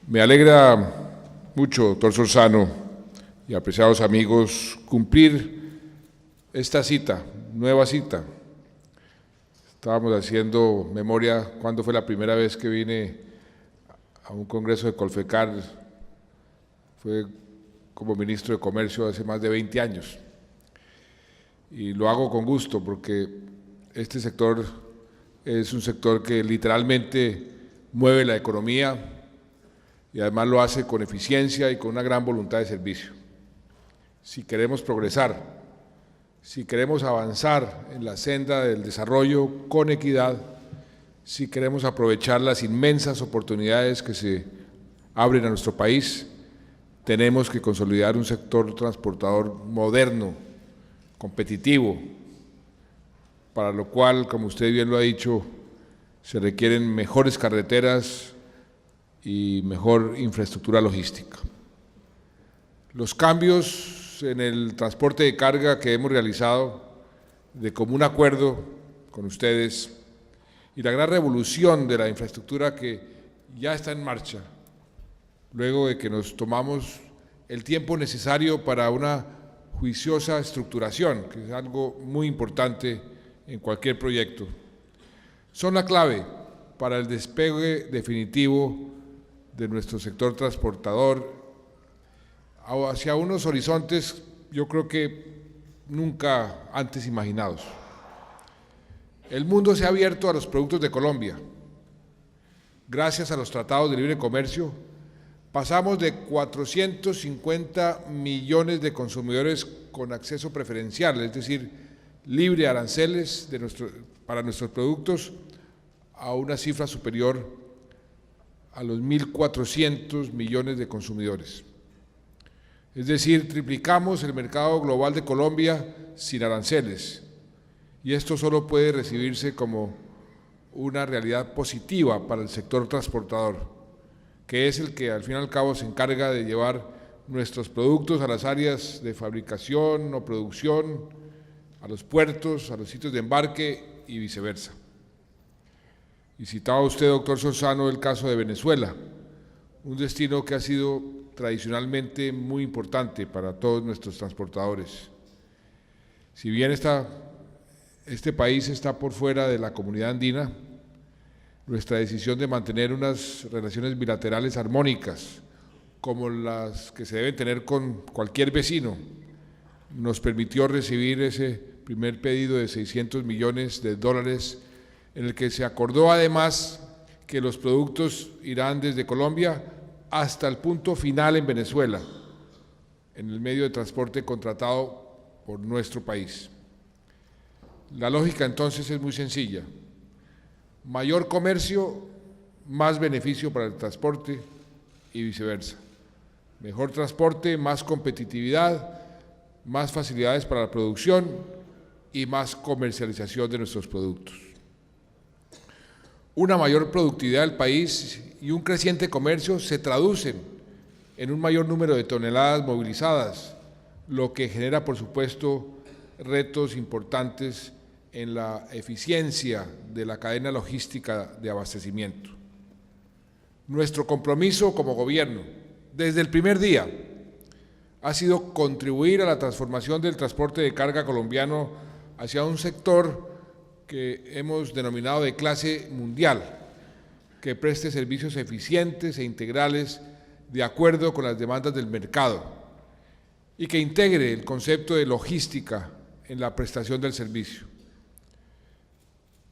Me alegra mucho, doctor Solzano y apreciados amigos, cumplir esta cita, nueva cita. Estábamos haciendo memoria cuándo fue la primera vez que vine a un congreso de Colfecar. Fue como ministro de Comercio hace más de 20 años. Y lo hago con gusto porque este sector es un sector que literalmente mueve la economía y además lo hace con eficiencia y con una gran voluntad de servicio. Si queremos progresar, si queremos avanzar en la senda del desarrollo con equidad, si queremos aprovechar las inmensas oportunidades que se abren a nuestro país, tenemos que consolidar un sector transportador moderno, competitivo, para lo cual, como usted bien lo ha dicho, se requieren mejores carreteras y mejor infraestructura logística. Los cambios en el transporte de carga que hemos realizado de común acuerdo con ustedes y la gran revolución de la infraestructura que ya está en marcha, luego de que nos tomamos el tiempo necesario para una juiciosa estructuración, que es algo muy importante en cualquier proyecto, son la clave para el despegue definitivo de nuestro sector transportador hacia unos horizontes, yo creo que nunca antes imaginados. El mundo se ha abierto a los productos de Colombia. Gracias a los tratados de libre comercio, pasamos de 450 millones de consumidores con acceso preferencial, es decir, libre de aranceles para nuestros productos, a una cifra superior a los 1.400 millones de consumidores. Es decir, triplicamos el mercado global de Colombia sin aranceles, y esto solo puede recibirse como una realidad positiva para el sector transportador, que es el que al fin y al cabo se encarga de llevar nuestros productos a las áreas de fabricación o producción, a los puertos, a los sitios de embarque y viceversa. Y citaba usted, doctor Solzano, el caso de Venezuela, un destino que ha sido tradicionalmente muy importante para todos nuestros transportadores. Si bien este país está por fuera de la comunidad andina, nuestra decisión de mantener unas relaciones bilaterales armónicas, como las que se deben tener con cualquier vecino, nos permitió recibir ese primer pedido de $600 millones, en el que se acordó además que los productos irán desde Colombia hasta el punto final en Venezuela, en el medio de transporte contratado por nuestro país. La lógica entonces es muy sencilla: mayor comercio, más beneficio para el transporte y viceversa. Mejor transporte, más competitividad, más facilidades para la producción y más comercialización de nuestros productos. Una mayor productividad del país y un creciente comercio se traducen en un mayor número de toneladas movilizadas, lo que genera, por supuesto, retos importantes en la eficiencia de la cadena logística de abastecimiento. Nuestro compromiso como gobierno, desde el primer día, ha sido contribuir a la transformación del transporte de carga colombiano hacia un sector que hemos denominado de clase mundial, que preste servicios eficientes e integrales de acuerdo con las demandas del mercado y que integre el concepto de logística en la prestación del servicio.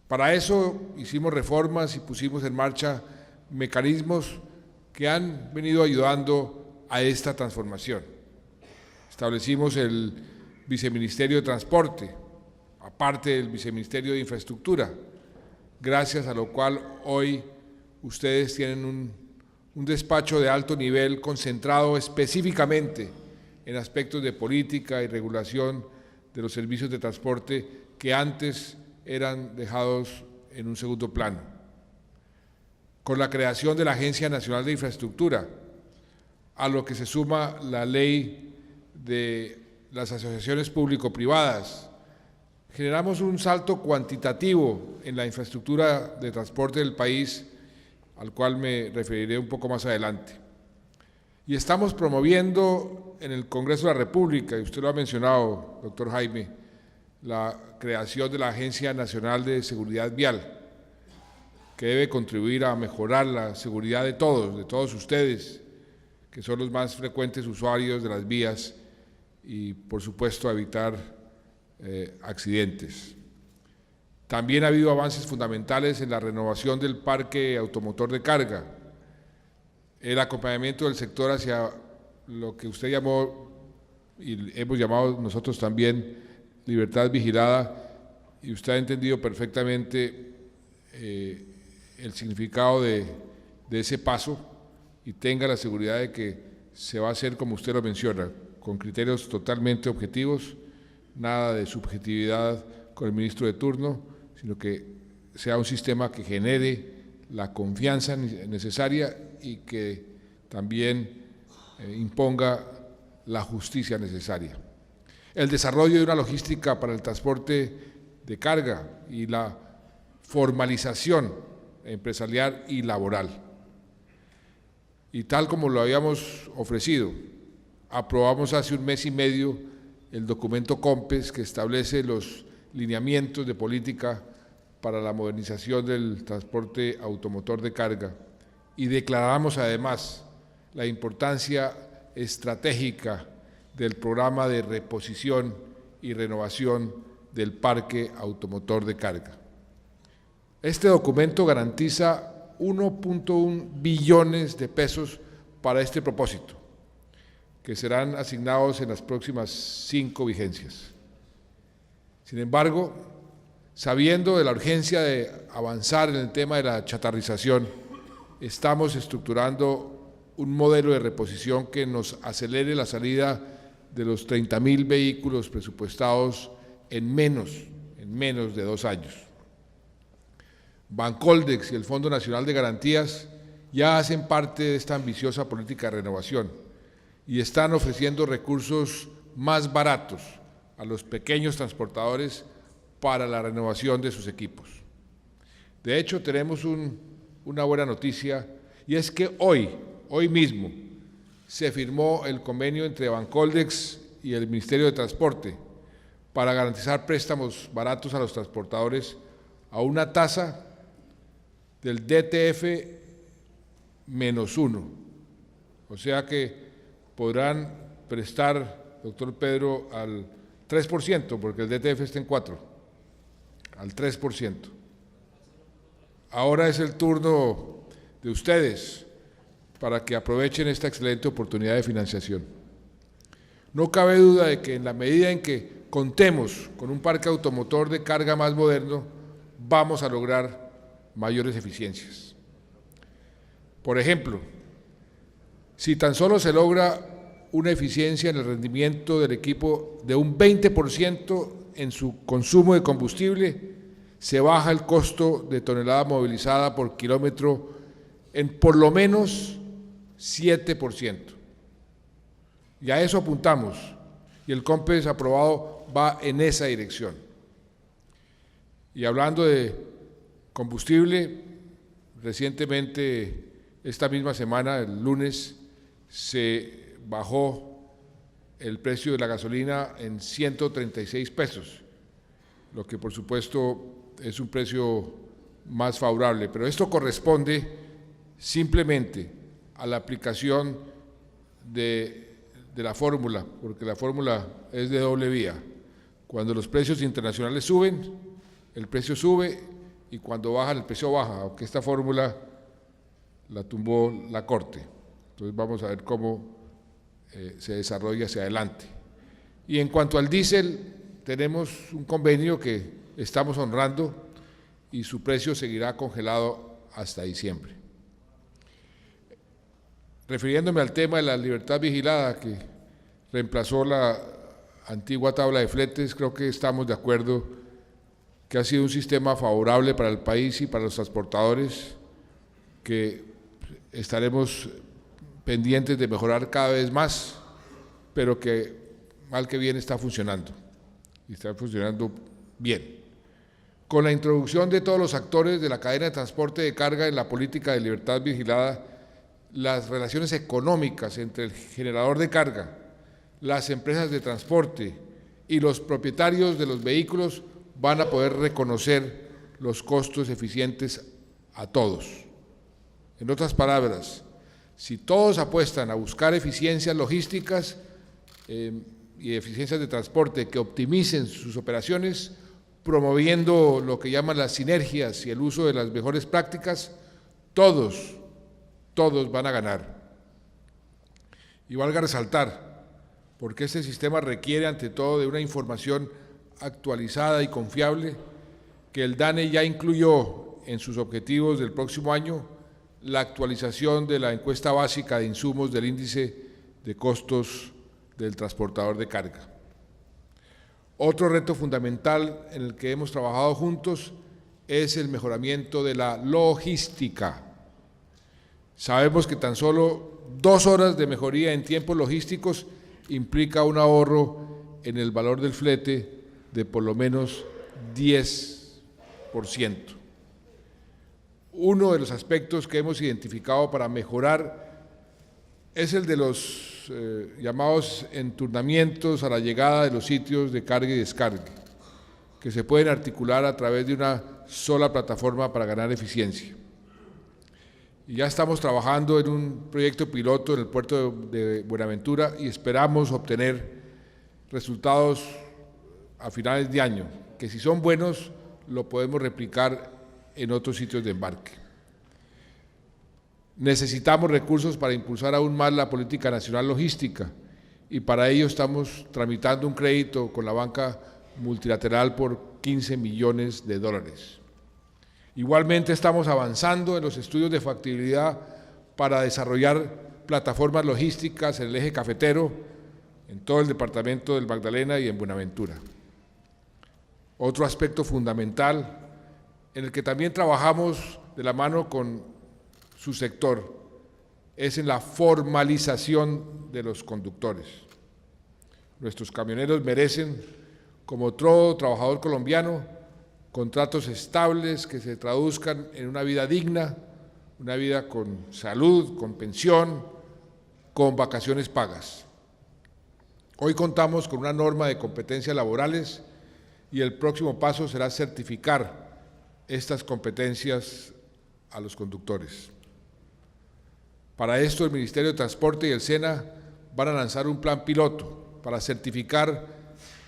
Para eso hicimos reformas y pusimos en marcha mecanismos que han venido ayudando a esta transformación. Establecimos el Viceministerio de Transporte, aparte del Viceministerio de Infraestructura, gracias a lo cual hoy ustedes tienen un despacho de alto nivel concentrado específicamente en aspectos de política y regulación de los servicios de transporte que antes eran dejados en un segundo plano. Con la creación de la Agencia Nacional de Infraestructura, a lo que se suma la ley de las asociaciones público-privadas, generamos un salto cuantitativo en la infraestructura de transporte del país, al cual me referiré un poco más adelante. Y estamos promoviendo en el Congreso de la República, y usted lo ha mencionado, doctor Jaime, la creación de la Agencia Nacional de Seguridad Vial, que debe contribuir a mejorar la seguridad de todos ustedes, que son los más frecuentes usuarios de las vías, y por supuesto a evitar accidentes. También ha habido avances fundamentales en la renovación del parque automotor de carga, el acompañamiento del sector hacia lo que usted llamó, y hemos llamado nosotros también, libertad vigilada, y usted ha entendido perfectamente el significado de ese paso, y tenga la seguridad de que se va a hacer como usted lo menciona, con criterios totalmente objetivos, nada de subjetividad con el ministro de turno, sino que sea un sistema que genere la confianza necesaria y que también imponga la justicia necesaria. El desarrollo de una logística para el transporte de carga y la formalización empresarial y laboral. Y tal como lo habíamos ofrecido, aprobamos hace un mes y medio el documento COMPES que establece los lineamientos de política para la modernización del transporte automotor de carga y declaramos además la importancia estratégica del programa de reposición y renovación del parque automotor de carga. Este documento garantiza 1.1 billones de pesos para este propósito, que serán asignados en las próximas 5 vigencias. Sin embargo, sabiendo de la urgencia de avanzar en el tema de la chatarrización, estamos estructurando un modelo de reposición que nos acelere la salida de los 30.000 vehículos presupuestados en menos de 2 años. Bancoldex y el Fondo Nacional de Garantías ya hacen parte de esta ambiciosa política de renovación y están ofreciendo recursos más baratos a los pequeños transportadores para la renovación de sus equipos. De hecho, tenemos una buena noticia, y es que hoy mismo, se firmó el convenio entre Bancoldex y el Ministerio de Transporte para garantizar préstamos baratos a los transportadores a una tasa del DTF -1, o sea que podrán prestar, doctor Pedro, al 3%, porque el DTF está en 4%, al 3%. Ahora es el turno de ustedes para que aprovechen esta excelente oportunidad de financiación. No cabe duda de que en la medida en que contemos con un parque automotor de carga más moderno, vamos a lograr mayores eficiencias. Por ejemplo, si tan solo se logra una eficiencia en el rendimiento del equipo de un 20% en su consumo de combustible, se baja el costo de tonelada movilizada por kilómetro en por lo menos 7%. Y a eso apuntamos, y el COMPES aprobado va en esa dirección. Y hablando de combustible, recientemente, esta misma semana, el lunes, se bajó el precio de la gasolina en 136 pesos, lo que por supuesto es un precio más favorable, pero esto corresponde simplemente a la aplicación de la fórmula, porque la fórmula es de doble vía. Cuando los precios internacionales suben, el precio sube, y cuando bajan, el precio baja, aunque esta fórmula la tumbó la Corte. Entonces vamos a ver cómo se desarrolla hacia adelante. Y en cuanto al diésel, tenemos un convenio que estamos honrando y su precio seguirá congelado hasta diciembre. Refiriéndome al tema de la libertad vigilada que reemplazó la antigua tabla de fletes, creo que estamos de acuerdo que ha sido un sistema favorable para el país y para los transportadores, que estaremos pendientes de mejorar cada vez más, pero que mal que bien está funcionando, y está funcionando Bien. Con la introducción de todos los actores de la cadena de transporte de carga en la política de libertad vigilada, las relaciones económicas entre el generador de carga, las empresas de transporte y los propietarios de los vehículos van a poder reconocer los costos eficientes a todos. En otras palabras, si todos apuestan a buscar eficiencias logísticas y eficiencias de transporte que optimicen sus operaciones, promoviendo lo que llaman las sinergias y el uso de las mejores prácticas, todos van a ganar. Y valga resaltar, porque este sistema requiere ante todo de una información actualizada y confiable, que el DANE ya incluyó en sus objetivos del próximo año la actualización de la encuesta básica de insumos del índice de costos del transportador de carga. Otro reto fundamental en el que hemos trabajado juntos es el mejoramiento de la logística. Sabemos que tan solo 2 horas de mejoría en tiempos logísticos implica un ahorro en el valor del flete de por lo menos 10%. Uno de los aspectos que hemos identificado para mejorar es el de los llamados enturnamientos a la llegada de los sitios de carga y descarga, que se pueden articular a través de una sola plataforma para ganar eficiencia. Y ya estamos trabajando en un proyecto piloto en el puerto de Buenaventura y esperamos obtener resultados a finales de año, que si son buenos lo podemos replicar en otros sitios de embarque. Necesitamos recursos para impulsar aún más la política nacional logística y para ello estamos tramitando un crédito con la banca multilateral por $15 millones. Igualmente estamos avanzando en los estudios de factibilidad para desarrollar plataformas logísticas en el eje cafetero, en todo el departamento del Magdalena y en Buenaventura. Otro aspecto fundamental en el que también trabajamos de la mano con su sector es en la formalización de los conductores. Nuestros camioneros merecen, como todo trabajador colombiano, contratos estables que se traduzcan en una vida digna, una vida con salud, con pensión, con vacaciones pagas. Hoy contamos con una norma de competencias laborales y el próximo paso será certificar estas competencias a los conductores. Para esto, el Ministerio de Transporte y el SENA van a lanzar un plan piloto para certificar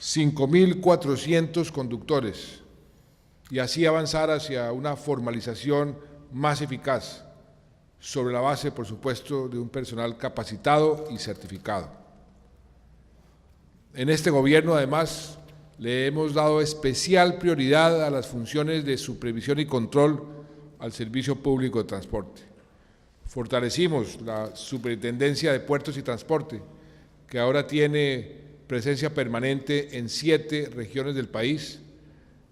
5.400 conductores y así avanzar hacia una formalización más eficaz, sobre la base, por supuesto, de un personal capacitado y certificado. En este gobierno, además, le hemos dado especial prioridad a las funciones de supervisión y control al Servicio Público de Transporte. Fortalecimos la Superintendencia de Puertos y Transporte, que ahora tiene presencia permanente en 7 regiones del país,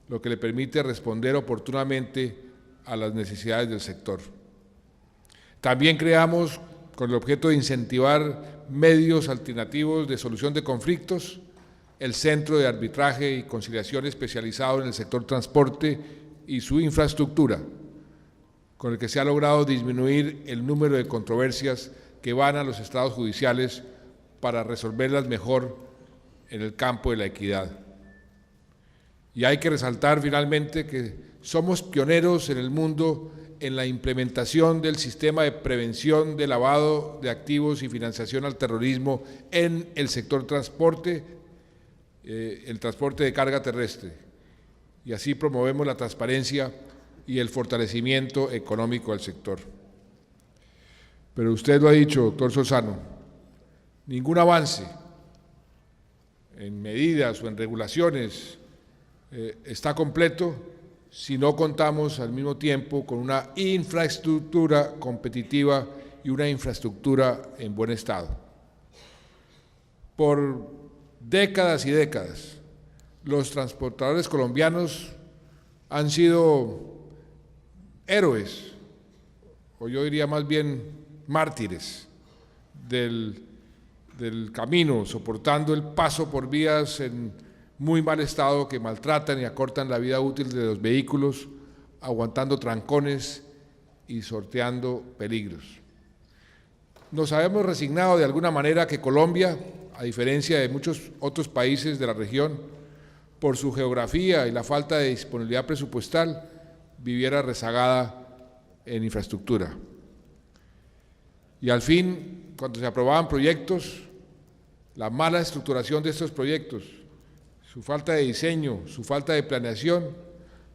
lo que le permite responder oportunamente a las necesidades del sector. También creamos, con el objeto de incentivar medios alternativos de solución de conflictos, el Centro de Arbitraje y Conciliación especializado en el sector transporte y su infraestructura, con el que se ha logrado disminuir el número de controversias que van a los estrados judiciales para resolverlas mejor en el campo de la equidad. Y hay que resaltar finalmente que somos pioneros en el mundo en la implementación del sistema de prevención de lavado de activos y financiación al terrorismo en el sector transporte, el transporte de carga terrestre, y así promovemos la transparencia y el fortalecimiento económico del sector. Pero usted lo ha dicho, doctor Solzano, ningún avance en medidas o en regulaciones está completo si no contamos al mismo tiempo con una infraestructura competitiva y una infraestructura en buen estado. Por décadas y décadas, los transportadores colombianos han sido héroes, o yo diría más bien mártires del camino, soportando el paso por vías en muy mal estado que maltratan y acortan la vida útil de los vehículos, aguantando trancones y sorteando peligros. Nos habíamos resignado de alguna manera a que Colombia, a diferencia de muchos otros países de la región, por su geografía y la falta de disponibilidad presupuestal, viviera rezagada en infraestructura. Y al fin, cuando se aprobaban proyectos, la mala estructuración de estos proyectos, su falta de diseño, su falta de planeación,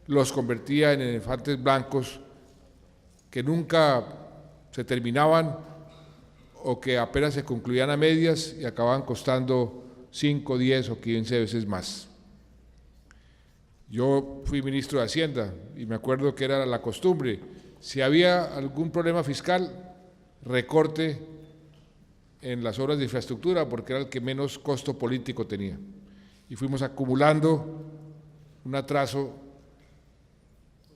los convertía en elefantes blancos que nunca se terminaban o que apenas se concluían a medias y acababan costando 5, 10 o 15 veces más. Yo fui ministro de Hacienda y me acuerdo que era la costumbre, si había algún problema fiscal, recorte en las obras de infraestructura porque era el que menos costo político tenía. Y fuimos acumulando un atraso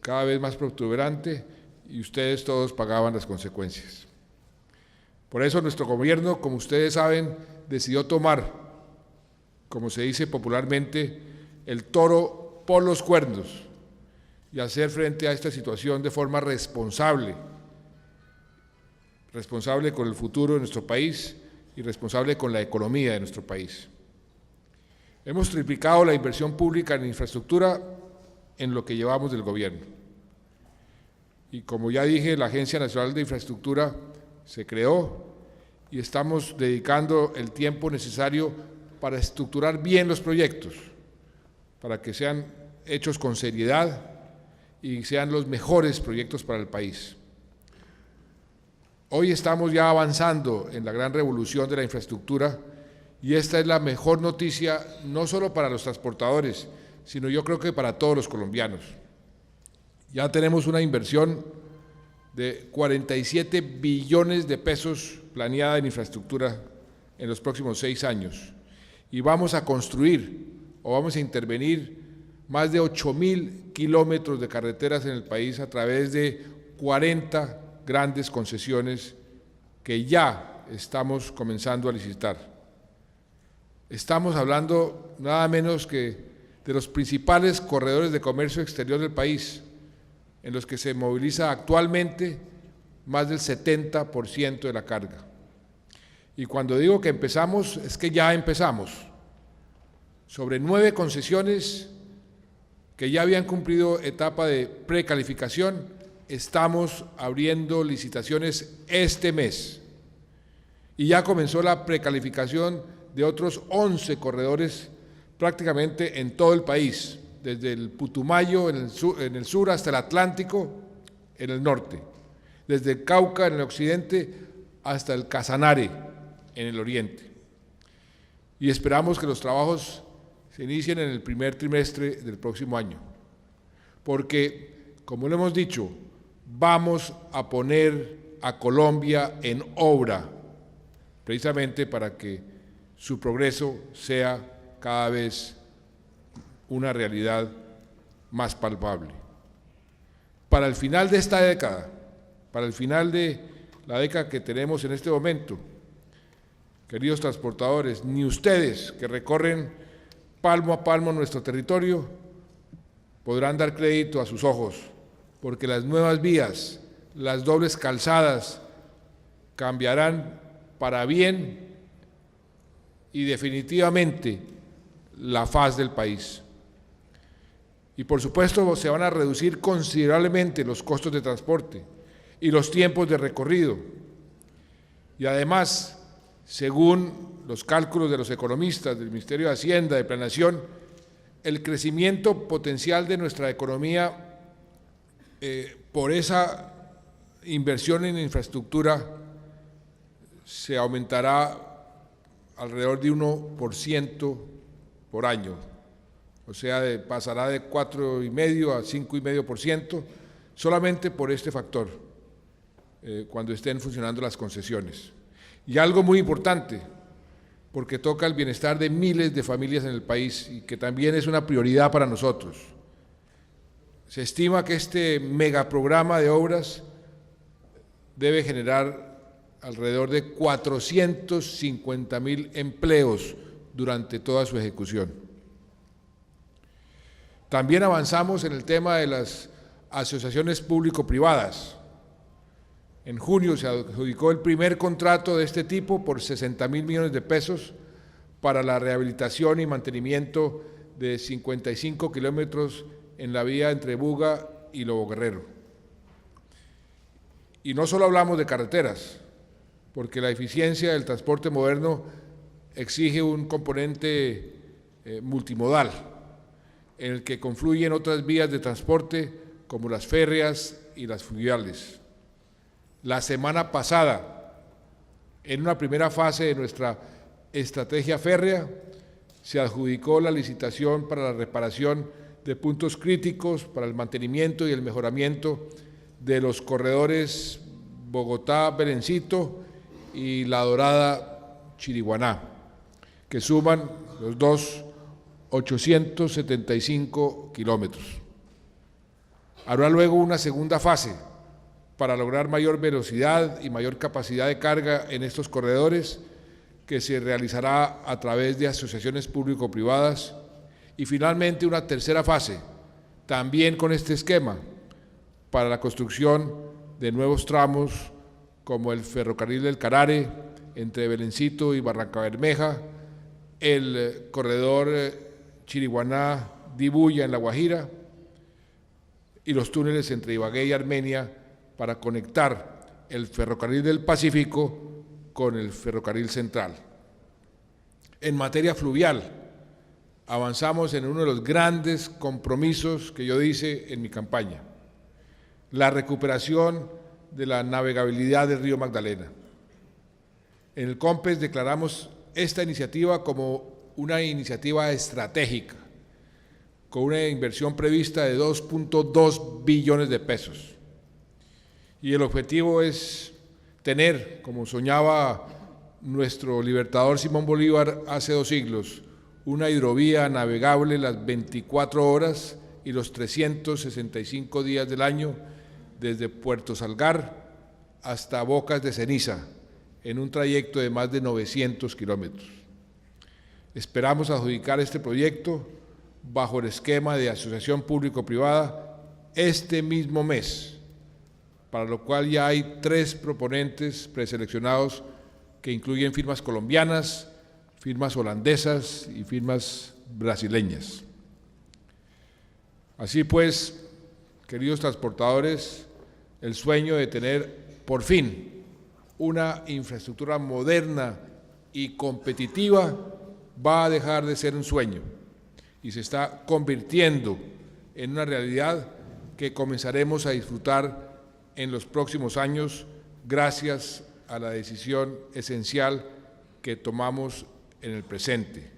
cada vez más protuberante y ustedes todos pagaban las consecuencias. Por eso nuestro gobierno, como ustedes saben, decidió tomar, como se dice popularmente, el toro por los cuernos y hacer frente a esta situación de forma responsable con el futuro de nuestro país y responsable con la economía de nuestro país. Hemos triplicado la inversión pública en infraestructura en lo que llevamos del gobierno. Y como ya dije, la Agencia Nacional de Infraestructura se creó y estamos dedicando el tiempo necesario para estructurar bien los proyectos, para que sean hechos con seriedad y sean los mejores proyectos para el país. Hoy estamos ya avanzando en la gran revolución de la infraestructura y esta es la mejor noticia no solo para los transportadores, sino yo creo que para todos los colombianos. Ya tenemos una inversión de 47 billones de pesos planeada en infraestructura en los próximos 6 años y vamos a construir o vamos a intervenir más de 8.000 kilómetros de carreteras en el país a través de 40 grandes concesiones que ya estamos comenzando a licitar. Estamos hablando nada menos que de los principales corredores de comercio exterior del país, en los que se moviliza actualmente más del 70% de la carga. Y cuando digo que empezamos, es que ya empezamos. Sobre 9 concesiones que ya habían cumplido etapa de precalificación, estamos abriendo licitaciones este mes. Y ya comenzó la precalificación de otros 11 corredores prácticamente en todo el país, desde el Putumayo en el sur hasta el Atlántico en el norte, desde el Cauca en el occidente hasta el Casanare en el oriente. Y esperamos que los trabajos se inicien en el primer trimestre del próximo año, porque, como lo hemos dicho, vamos a poner a Colombia en obra, precisamente para que su progreso sea cada vez una realidad más palpable. Para el final de esta década, para el final de la década que tenemos en este momento, queridos transportadores, ni ustedes que recorren palmo a palmo nuestro territorio podrán dar crédito a sus ojos, porque las nuevas vías, las dobles calzadas, cambiarán para bien y definitivamente la faz del país. Y por supuesto se van a reducir considerablemente los costos de transporte y los tiempos de recorrido. Y además, según los cálculos de los economistas del Ministerio de Hacienda, de Planeación, el crecimiento potencial de nuestra economía por esa inversión en infraestructura se aumentará alrededor de 1% por año, o sea, pasará de 4,5% a 5,5% solamente por este factor, cuando estén funcionando las concesiones. Y algo muy importante, porque toca el bienestar de miles de familias en el país y que también es una prioridad para nosotros. Se estima que este megaprograma de obras debe generar alrededor de 450.000 empleos durante toda su ejecución. También avanzamos en el tema de las asociaciones público-privadas. En junio se adjudicó el primer contrato de este tipo por 60.000 millones de pesos para la rehabilitación y mantenimiento de 55 kilómetros en la vía entre Buga y Lobo Guerrero. Y no solo hablamos de carreteras, porque la eficiencia del transporte moderno exige un componente multimodal, en el que confluyen otras vías de transporte como las férreas y las fluviales. La semana pasada, en una primera fase de nuestra estrategia férrea, se adjudicó la licitación para la reparación de puntos críticos para el mantenimiento y el mejoramiento de los corredores Bogotá-Belencito y La Dorada-Chiriguaná, que suman los dos 875 kilómetros. Habrá luego una segunda fase para lograr mayor velocidad y mayor capacidad de carga en estos corredores, que se realizará a través de asociaciones público-privadas, y finalmente una tercera fase, también con este esquema, para la construcción de nuevos tramos como el ferrocarril del Carare entre Belencito y Barrancabermeja, el corredor Chiriguaná-Dibuya en La Guajira y los túneles entre Ibagué y Armenia para conectar el ferrocarril del Pacífico con el ferrocarril central. En materia fluvial, avanzamos en uno de los grandes compromisos que yo hice en mi campaña: la recuperación de la navegabilidad del río Magdalena. En el COMPES declaramos esta iniciativa como una iniciativa estratégica, con una inversión prevista de 2.2 billones de pesos. Y el objetivo es tener, como soñaba nuestro libertador Simón Bolívar hace 2 siglos, una hidrovía navegable las 24 horas y los 365 días del año, desde Puerto Salgar hasta Bocas de Ceniza, en un trayecto de más de 900 kilómetros. Esperamos adjudicar este proyecto bajo el esquema de asociación público-privada este mismo mes, para lo cual ya hay 3 proponentes preseleccionados que incluyen firmas colombianas, firmas holandesas y firmas brasileñas. Así pues, queridos transportadores, el sueño de tener por fin una infraestructura moderna y competitiva va a dejar de ser un sueño y se está convirtiendo en una realidad que comenzaremos a disfrutar en los próximos años gracias a la decisión esencial que tomamos en el presente,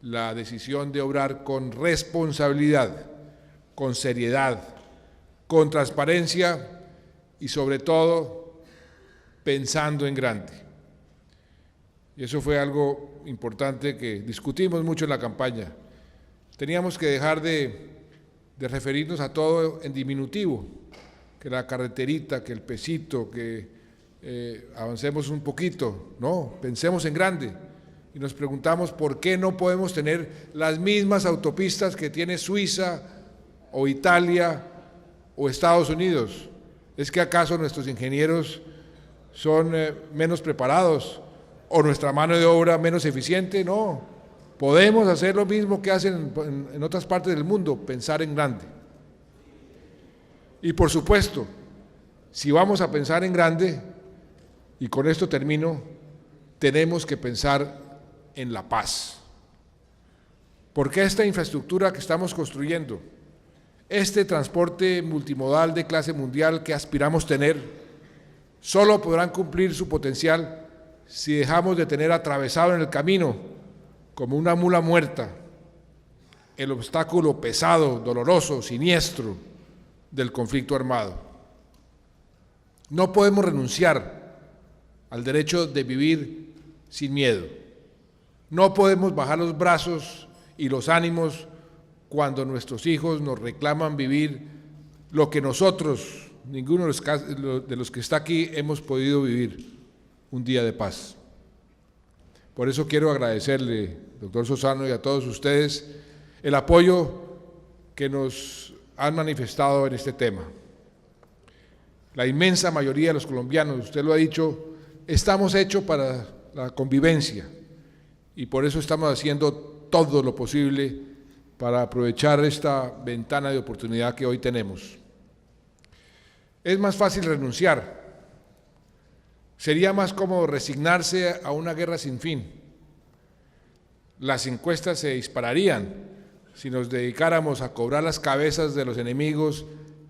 la decisión de obrar con responsabilidad, con seriedad, con transparencia y sobre todo pensando en grande. Y eso fue algo importante que discutimos mucho en la campaña. Teníamos que dejar de referirnos a todo en diminutivo, que la carreterita, que el pesito, que avancemos un poquito. No, pensemos en grande. Y nos preguntamos por qué no podemos tener las mismas autopistas que tiene Suiza o Italia o Estados Unidos. ¿Es que acaso nuestros ingenieros son menos preparados o nuestra mano de obra menos eficiente? No, podemos hacer lo mismo que hacen en otras partes del mundo, pensar en grande. Y por supuesto, si vamos a pensar en grande, y con esto termino, tenemos que pensar en la paz. Porque esta infraestructura que estamos construyendo, este transporte multimodal de clase mundial que aspiramos tener, solo podrán cumplir su potencial si dejamos de tener atravesado en el camino, como una mula muerta, el obstáculo pesado, doloroso, siniestro del conflicto armado. No podemos renunciar al derecho de vivir sin miedo. No podemos bajar los brazos y los ánimos cuando nuestros hijos nos reclaman vivir lo que nosotros, ninguno de los que está aquí, hemos podido vivir, un día de paz. Por eso quiero agradecerle, doctor Solzano, y a todos ustedes el apoyo que nos han manifestado en este tema. La inmensa mayoría de los colombianos, usted lo ha dicho, estamos hechos para la convivencia y por eso estamos haciendo todo lo posible para aprovechar esta ventana de oportunidad que hoy tenemos. Es más fácil renunciar, sería más cómodo resignarse a una guerra sin fin. Las encuestas se dispararían si nos dedicáramos a cobrar las cabezas de los enemigos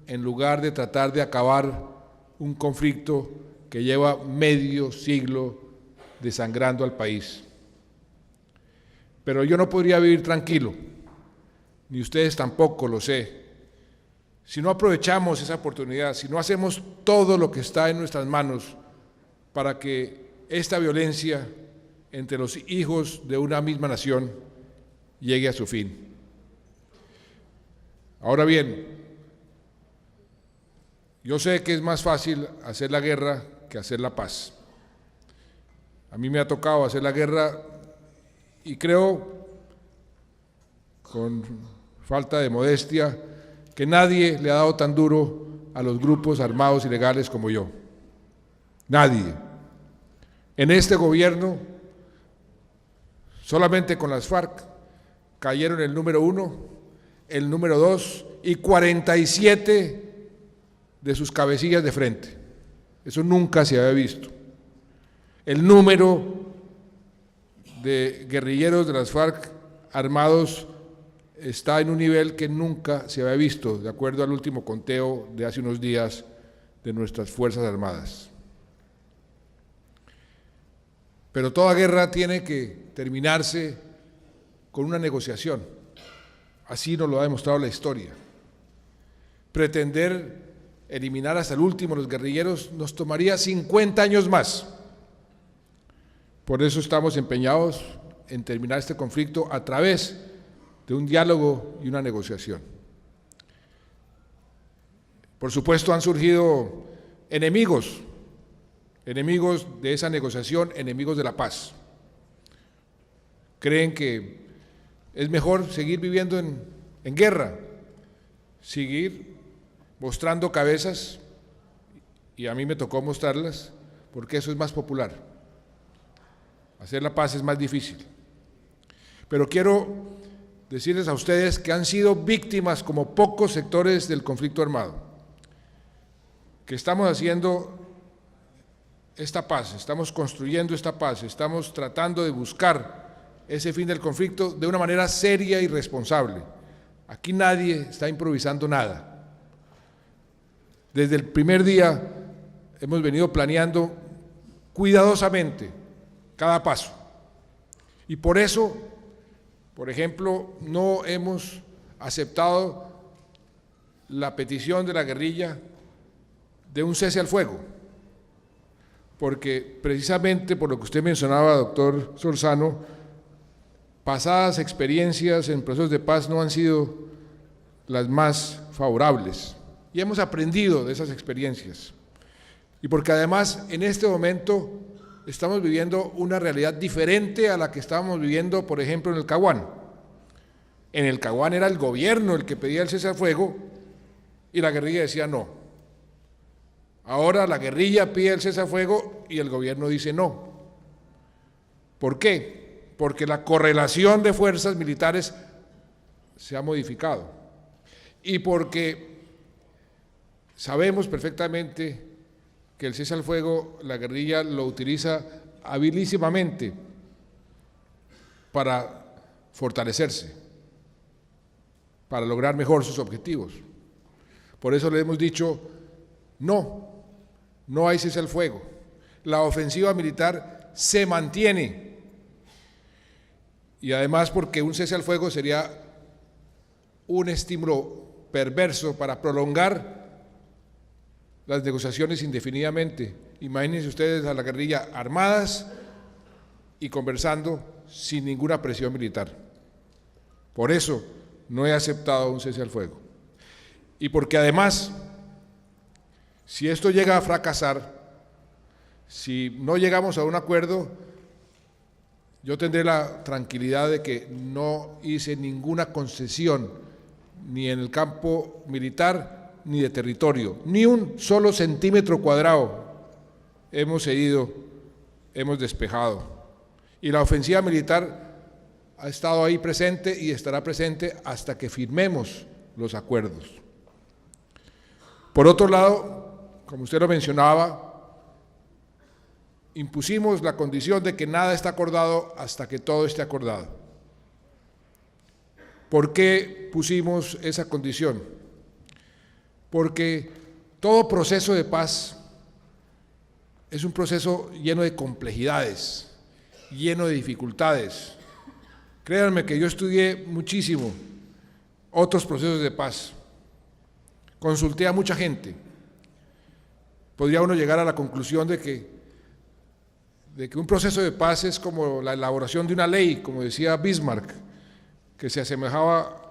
en lugar de tratar de acabar un conflicto que lleva medio siglo desangrando al país. Pero yo no podría vivir tranquilo, ni ustedes tampoco, lo sé, si no aprovechamos esa oportunidad, si no hacemos todo lo que está en nuestras manos para que esta violencia entre los hijos de una misma nación llegue a su fin. Ahora bien, yo sé que es más fácil hacer la guerra que hacer la paz. A mí me ha tocado hacer la guerra y creo, con falta de modestia, que nadie le ha dado tan duro a los grupos armados ilegales como yo. Nadie. En este gobierno, solamente con las FARC, cayeron el número 1, el número 2 y 47 de sus cabecillas de frente. Eso nunca se había visto. El número de guerrilleros de las FARC armados está en un nivel que nunca se había visto, de acuerdo al último conteo de hace unos días de nuestras Fuerzas Armadas. Pero toda guerra tiene que terminarse con una negociación. Así nos lo ha demostrado la historia. Pretender eliminar hasta el último los guerrilleros nos tomaría 50 años más. Por eso estamos empeñados en terminar este conflicto a través de un diálogo y una negociación. Por supuesto han surgido enemigos de esa negociación, enemigos de la paz. Creen que es mejor seguir viviendo en guerra, seguir mostrando cabezas, y a mí me tocó mostrarlas, porque eso es más popular. Hacer la paz es más difícil. Pero quiero decirles a ustedes que han sido víctimas como pocos sectores del conflicto armado, que estamos haciendo esta paz, estamos construyendo esta paz, estamos tratando de buscar ese fin del conflicto de una manera seria y responsable. Aquí nadie está improvisando nada. Desde el primer día hemos venido planeando cuidadosamente cada paso. Y por eso, por ejemplo, no hemos aceptado la petición de la guerrilla de un cese al fuego, porque precisamente por lo que usted mencionaba, doctor Solórzano, pasadas experiencias en procesos de paz no han sido las más favorables y hemos aprendido de esas experiencias. Y porque además en este momento estamos viviendo una realidad diferente a la que estábamos viviendo, por ejemplo, en el Caguán. En el Caguán era el gobierno el que pedía el cese al fuego y la guerrilla decía no. Ahora la guerrilla pide el cese al fuego y el gobierno dice no. ¿Por qué? Porque la correlación de fuerzas militares se ha modificado y porque sabemos perfectamente que el cese al fuego la guerrilla lo utiliza habilísimamente para fortalecerse, para lograr mejor sus objetivos. Por eso le hemos dicho no hay cese al fuego, la ofensiva militar se mantiene y además porque un cese al fuego sería un estímulo perverso para prolongar las negociaciones indefinidamente. Imagínense ustedes a la guerrilla armadas y conversando sin ninguna presión militar. Por eso no he aceptado un cese al fuego. Y porque además, si esto llega a fracasar, si no llegamos a un acuerdo, yo tendré la tranquilidad de que no hice ninguna concesión ni en el campo militar, ni de territorio. Ni un solo centímetro cuadrado hemos cedido, hemos despejado. Y la ofensiva militar ha estado ahí presente y estará presente hasta que firmemos los acuerdos. Por otro lado, como usted lo mencionaba, impusimos la condición de que nada está acordado hasta que todo esté acordado. ¿Por qué pusimos esa condición? Porque todo proceso de paz es un proceso lleno de complejidades, lleno de dificultades. Créanme que yo estudié muchísimo otros procesos de paz, consulté a mucha gente. Podría uno llegar a la conclusión de que un proceso de paz es como la elaboración de una ley, como decía Bismarck, que se asemejaba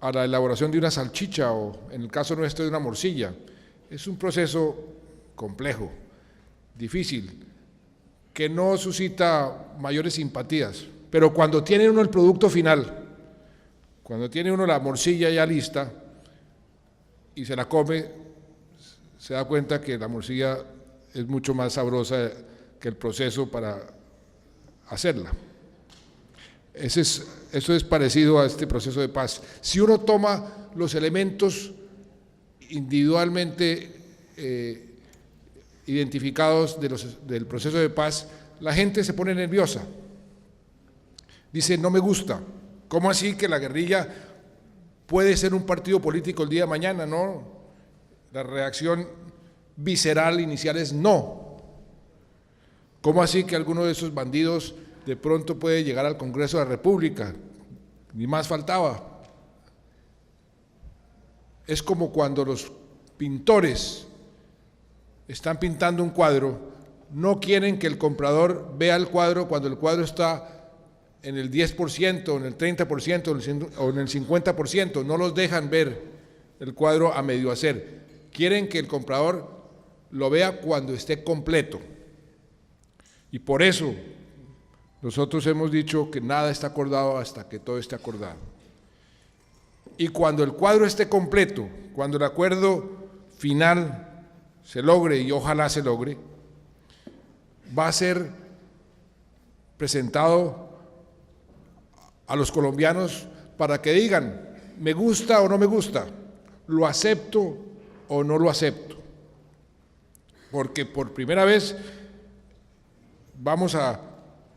a la elaboración de una salchicha o, en el caso nuestro, de una morcilla. Es un proceso complejo, difícil, que no suscita mayores simpatías, pero cuando tiene uno el producto final, cuando tiene uno la morcilla ya lista y se la come, se da cuenta que la morcilla es mucho más sabrosa que el proceso para hacerla. Eso es parecido a este proceso de paz. Si uno toma los elementos individualmente identificados del proceso de paz, la gente se pone nerviosa. Dice, no me gusta. ¿Cómo así que la guerrilla puede ser un partido político el día de mañana? No. La reacción visceral inicial es no. ¿Cómo así que alguno de esos bandidos de pronto puede llegar al Congreso de la República? Ni más faltaba. Es como cuando los pintores están pintando un cuadro, no quieren que el comprador vea el cuadro cuando el cuadro está en el 10%, en el 30% o en el 50%, no los dejan ver el cuadro a medio hacer. Quieren que el comprador lo vea cuando esté completo. Y por eso nosotros hemos dicho que nada está acordado hasta que todo esté acordado. Y cuando el cuadro esté completo, cuando el acuerdo final se logre, y ojalá se logre, va a ser presentado a los colombianos para que digan, me gusta o no me gusta, lo acepto o no lo acepto. Porque por primera vez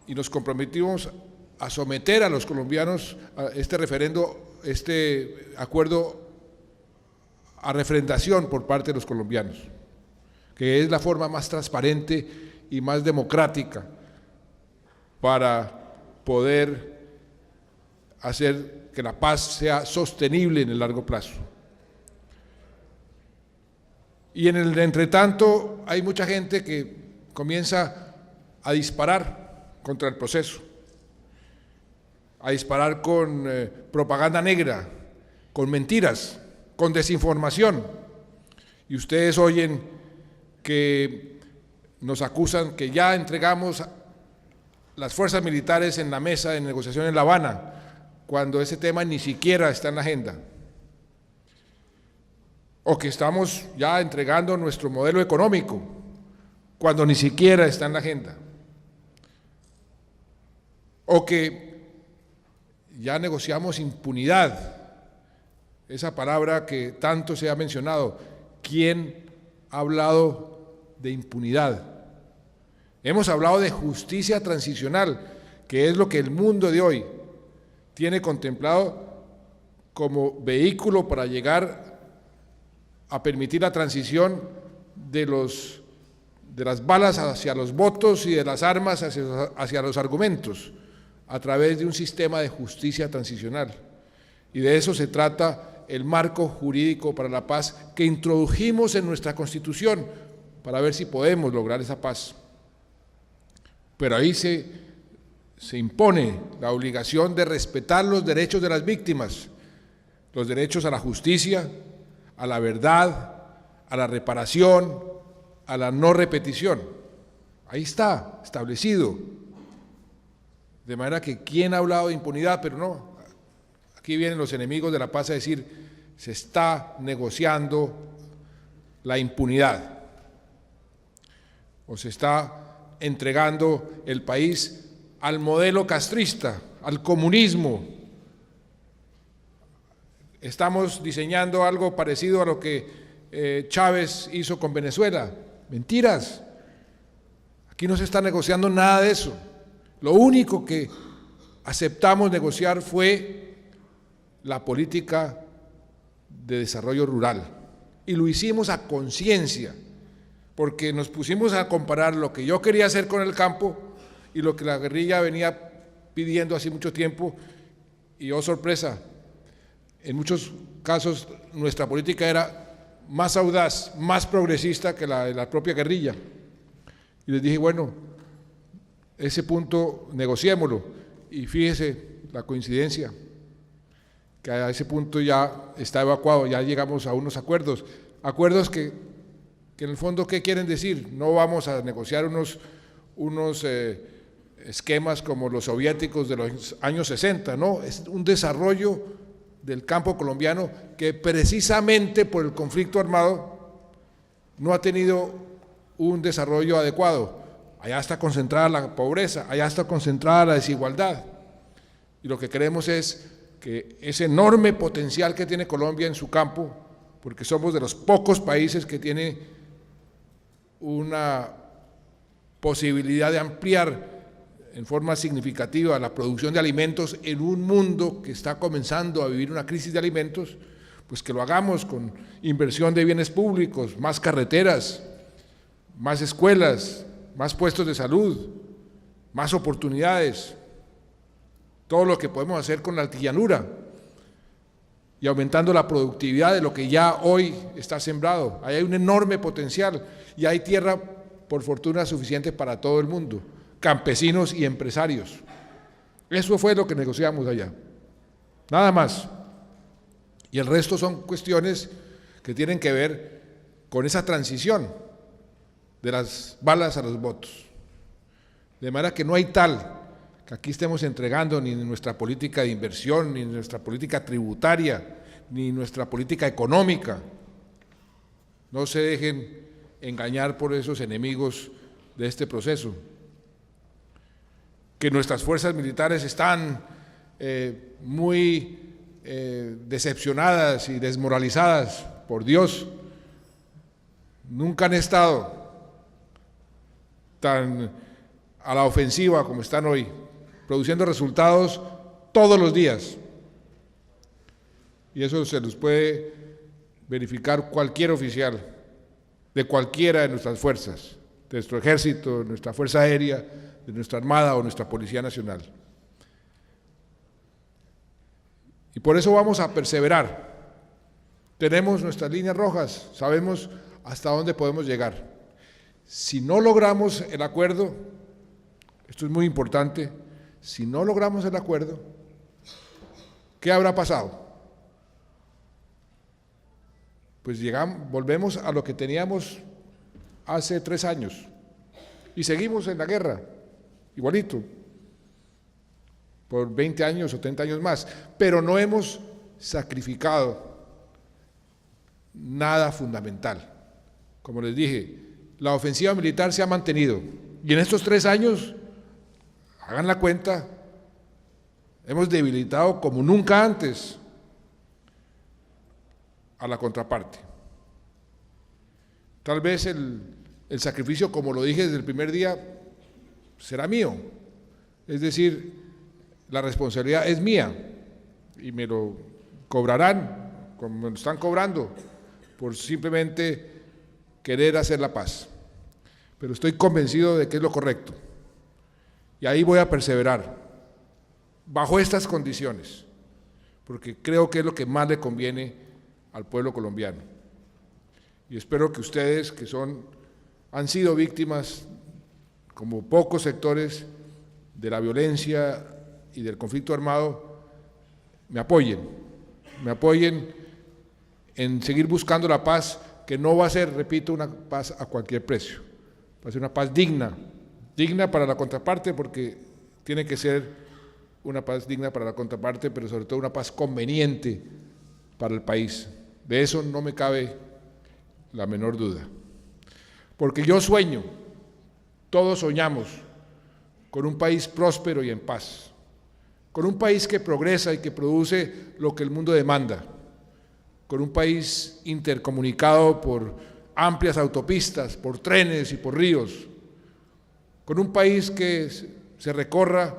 y nos comprometimos a someter a los colombianos a este referendo, este acuerdo a refrendación por parte de los colombianos, que es la forma más transparente y más democrática para poder hacer que la paz sea sostenible en el largo plazo. Y en el entretanto hay mucha gente que comienza a disparar contra el proceso, a disparar con propaganda negra, con mentiras, con desinformación. Y ustedes oyen que nos acusan que ya entregamos las fuerzas militares en la mesa de negociación en La Habana, cuando ese tema ni siquiera está en la agenda. O que estamos ya entregando nuestro modelo económico, cuando ni siquiera está en la agenda. O que ya negociamos impunidad, esa palabra que tanto se ha mencionado. ¿Quién ha hablado de impunidad? Hemos hablado de justicia transicional, que es lo que el mundo de hoy tiene contemplado como vehículo para llegar a permitir la transición de las balas hacia los votos y de las armas hacia los argumentos, a través de un sistema de justicia transicional. Y de eso se trata el marco jurídico para la paz que introdujimos en nuestra Constitución para ver si podemos lograr esa paz. Pero ahí se impone la obligación de respetar los derechos de las víctimas, los derechos a la justicia, a la verdad, a la reparación, a la no repetición. Ahí está establecido. De manera que ¿quién ha hablado de impunidad? Pero no, aquí vienen los enemigos de la paz a decir se está negociando la impunidad o se está entregando el país al modelo castrista, al comunismo. Estamos diseñando algo parecido a lo que Chávez hizo con Venezuela. Mentiras. Aquí no se está negociando nada de eso. Lo único que aceptamos negociar fue la política de desarrollo rural. Y lo hicimos a conciencia, porque nos pusimos a comparar lo que yo quería hacer con el campo y lo que la guerrilla venía pidiendo hace mucho tiempo, y oh sorpresa, en muchos casos nuestra política era más audaz, más progresista que la de la propia guerrilla. Y les dije, bueno, ese punto negociémoslo, y fíjese la coincidencia, que a ese punto ya está evacuado, ya llegamos a unos acuerdos que en el fondo, ¿qué quieren decir? No vamos a negociar unos esquemas como los soviéticos de los años 60, no, es un desarrollo del campo colombiano que precisamente por el conflicto armado no ha tenido un desarrollo adecuado. Allá está concentrada la pobreza, allá está concentrada la desigualdad, y lo que queremos es que ese enorme potencial que tiene Colombia en su campo, porque somos de los pocos países que tiene una posibilidad de ampliar en forma significativa la producción de alimentos en un mundo que está comenzando a vivir una crisis de alimentos, pues que lo hagamos con inversión de bienes públicos, más carreteras, más escuelas, más puestos de salud, más oportunidades, todo lo que podemos hacer con la altillanura y aumentando la productividad de lo que ya hoy está sembrado. Ahí hay un enorme potencial y hay tierra, por fortuna, suficiente para todo el mundo, campesinos y empresarios. Eso fue lo que negociamos allá, nada más. Y el resto son cuestiones que tienen que ver con esa transición de las balas a los votos. De manera que no hay tal que aquí estemos entregando ni nuestra política de inversión, ni nuestra política tributaria, ni nuestra política económica. No se dejen engañar por esos enemigos de este proceso. Que nuestras fuerzas militares están muy decepcionadas y desmoralizadas, por Dios, nunca han estado tan a la ofensiva como están hoy, produciendo resultados todos los días. Y eso se los puede verificar cualquier oficial de cualquiera de nuestras fuerzas, de nuestro ejército, de nuestra fuerza aérea, de nuestra armada o nuestra Policía Nacional. Y por eso vamos a perseverar. Tenemos nuestras líneas rojas, sabemos hasta dónde podemos llegar. Si no logramos el acuerdo, esto es muy importante, si no logramos el acuerdo, ¿qué habrá pasado? Pues volvemos a lo que teníamos hace 3 años y seguimos en la guerra, igualito, por 20 años o 30 años más, pero no hemos sacrificado nada fundamental. Como les dije, la ofensiva militar se ha mantenido y en estos 3 años, hagan la cuenta, hemos debilitado como nunca antes a la contraparte. Tal vez el sacrificio, como lo dije desde el primer día, será mío, es decir, la responsabilidad es mía y me lo cobrarán como me lo están cobrando por simplemente querer hacer la paz, pero estoy convencido de que es lo correcto y ahí voy a perseverar bajo estas condiciones, porque creo que es lo que más le conviene al pueblo colombiano. Y espero que ustedes, que han sido víctimas, como pocos sectores, de la violencia y del conflicto armado, me apoyen en seguir buscando la paz, que no va a ser, repito, una paz a cualquier precio, va a ser una paz digna para la contraparte, porque tiene que ser una paz digna para la contraparte, pero sobre todo una paz conveniente para el país. De eso no me cabe la menor duda. Porque yo sueño, todos soñamos, con un país próspero y en paz, con un país que progresa y que produce lo que el mundo demanda, con un país intercomunicado por amplias autopistas, por trenes y por ríos, con un país que se recorra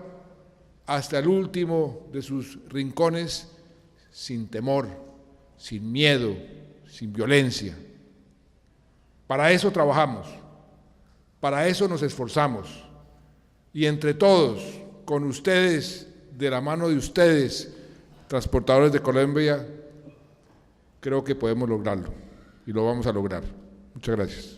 hasta el último de sus rincones sin temor, sin miedo, sin violencia. Para eso trabajamos, para eso nos esforzamos, y entre todos, con ustedes, de la mano de ustedes, Transportadores de Colombia, creo que podemos lograrlo, y lo vamos a lograr. Muchas gracias.